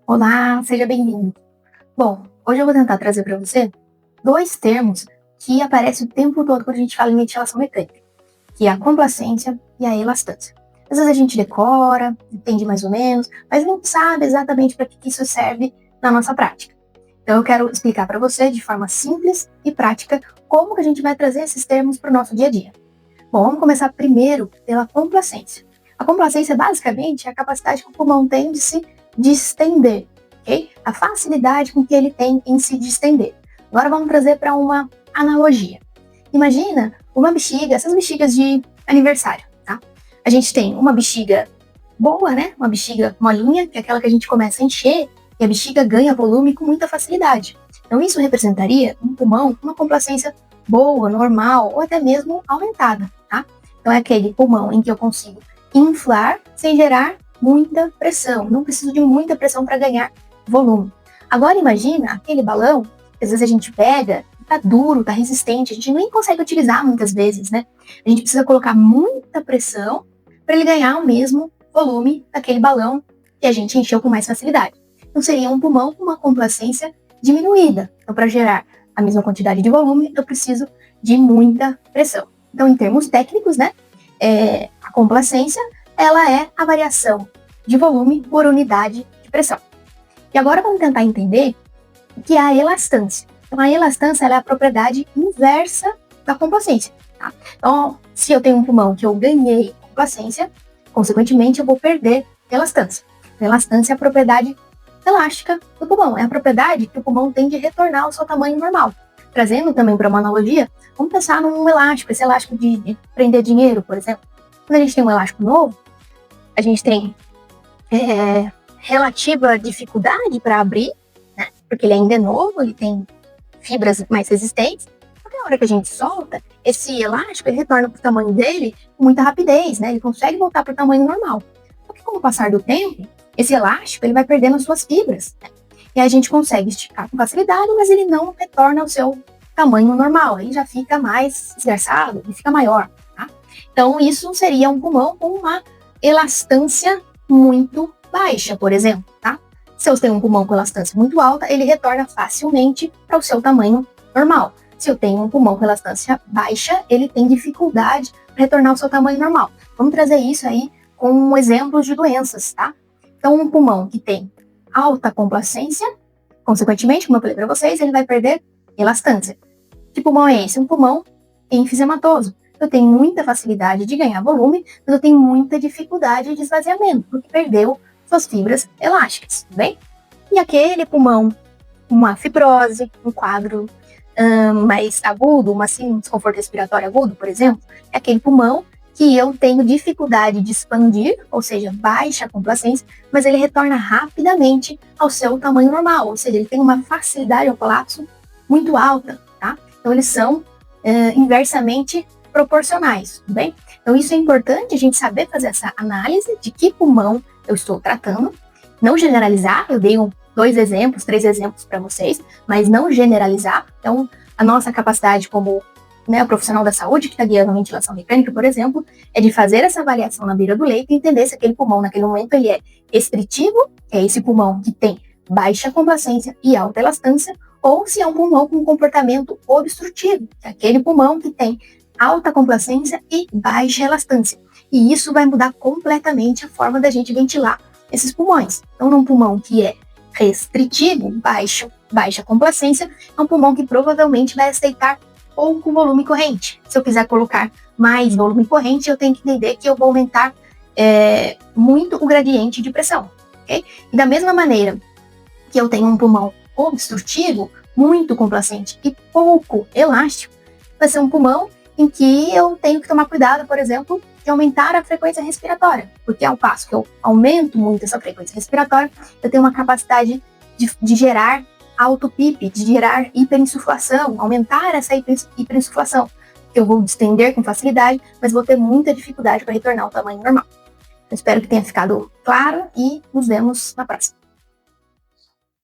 Olá, seja bem-vindo. Bom, hoje eu vou tentar trazer para você dois termos que aparecem o tempo todo quando a gente fala em ventilação mecânica, que é a complacência e a elastância. Às vezes a gente decora, entende mais ou menos, mas não sabe exatamente para que isso serve na nossa prática. Então eu quero explicar para você de forma simples e prática como que a gente vai trazer esses termos para o nosso dia a dia. Bom, vamos começar primeiro pela complacência. A complacência, basicamente, é a capacidade que o pulmão tem de se distender, ok? A facilidade com que ele tem em se distender. Agora vamos trazer para uma analogia. Imagina uma bexiga, essas bexigas de aniversário, tá? A gente tem uma bexiga boa, né? Uma bexiga molinha, que é aquela que a gente começa a encher e a bexiga ganha volume com muita facilidade. Então isso representaria um pulmão com uma complacência boa, normal ou até mesmo aumentada, tá? Então é aquele pulmão em que eu consigo inflar sem gerar muita pressão. Não preciso de muita pressão para ganhar volume. Agora imagina aquele balão que às vezes a gente pega, tá duro, tá resistente, a gente nem consegue utilizar muitas vezes, né? A gente precisa colocar muita pressão para ele ganhar o mesmo volume daquele balão que a gente encheu com mais facilidade. Então seria um pulmão com uma complacência diminuída. Então para gerar a mesma quantidade de volume, eu preciso de muita pressão. Então, em termos técnicos, né, a complacência, ela é a variação de volume por unidade de pressão. E agora vamos tentar entender o que é a elastância. Então, a elastância ela é a propriedade inversa da complacência. Tá? Então, se eu tenho um pulmão que eu ganhei complacência, consequentemente, eu vou perder elastância. A elastância é a propriedade elástica do pulmão. É a propriedade que o pulmão tem de retornar ao seu tamanho normal. Trazendo também para uma analogia, vamos pensar num elástico, esse elástico de prender dinheiro, por exemplo. Quando a gente tem um elástico novo, a gente tem relativa dificuldade para abrir, né? Porque ele ainda é novo, ele tem fibras mais resistentes. Porque a hora que a gente solta, esse elástico ele retorna para o tamanho dele com muita rapidez, né? Ele consegue voltar para o tamanho normal. Porque com o passar do tempo, esse elástico ele vai perdendo as suas fibras, né? E aí a gente consegue esticar com facilidade, mas ele não retorna ao seu tamanho normal. Aí já fica mais esgarçado, ele fica maior, tá? Então isso seria um pulmão com uma elastância muito baixa, por exemplo, tá? Se eu tenho um pulmão com elastância muito alta, ele retorna facilmente para o seu tamanho normal. Se eu tenho um pulmão com elastância baixa, ele tem dificuldade para retornar ao seu tamanho normal. Vamos trazer isso aí com exemplos de doenças, tá? Então, um pulmão que tem alta complacência, consequentemente, como eu falei para vocês, ele vai perder elastância. Que pulmão é esse? Um pulmão enfisematoso. Eu tenho muita facilidade de ganhar volume, mas eu tenho muita dificuldade de esvaziamento, porque perdeu suas fibras elásticas, tudo bem? E aquele pulmão, uma fibrose, um quadro mais agudo, um desconforto respiratório agudo, por exemplo, é aquele pulmão que eu tenho dificuldade de expandir, ou seja, baixa complacência, mas ele retorna rapidamente ao seu tamanho normal, ou seja, ele tem uma facilidade ao colapso muito alta, tá? Então eles são inversamente proporcionais, tudo bem? Então isso é importante a gente saber fazer essa análise de que pulmão eu estou tratando, não generalizar, eu dei dois exemplos, três exemplos para vocês, mas não generalizar. Então a nossa capacidade como o profissional da saúde que está guiando a ventilação mecânica, por exemplo, é de fazer essa avaliação na beira do leito e entender se aquele pulmão naquele momento ele é restritivo, que é esse pulmão que tem baixa complacência e alta elastância, ou se é um pulmão com comportamento obstrutivo, que é aquele pulmão que tem alta complacência e baixa elastância. E isso vai mudar completamente a forma da gente ventilar esses pulmões. Então, num pulmão que é restritivo, baixa complacência, é um pulmão que provavelmente vai aceitar pouco volume corrente. Se eu quiser colocar mais volume corrente, eu tenho que entender que eu vou aumentar muito o gradiente de pressão, ok? E da mesma maneira que eu tenho um pulmão obstrutivo, muito complacente e pouco elástico, vai ser um pulmão em que eu tenho que tomar cuidado, por exemplo, de aumentar a frequência respiratória, porque ao passo que eu aumento muito essa frequência respiratória, eu tenho uma capacidade de gerar alto PIP, de gerar hiperinsuflação, aumentar essa hiperinsuflação. Eu vou distender com facilidade, mas vou ter muita dificuldade para retornar ao tamanho normal. Eu espero que tenha ficado claro e nos vemos na próxima.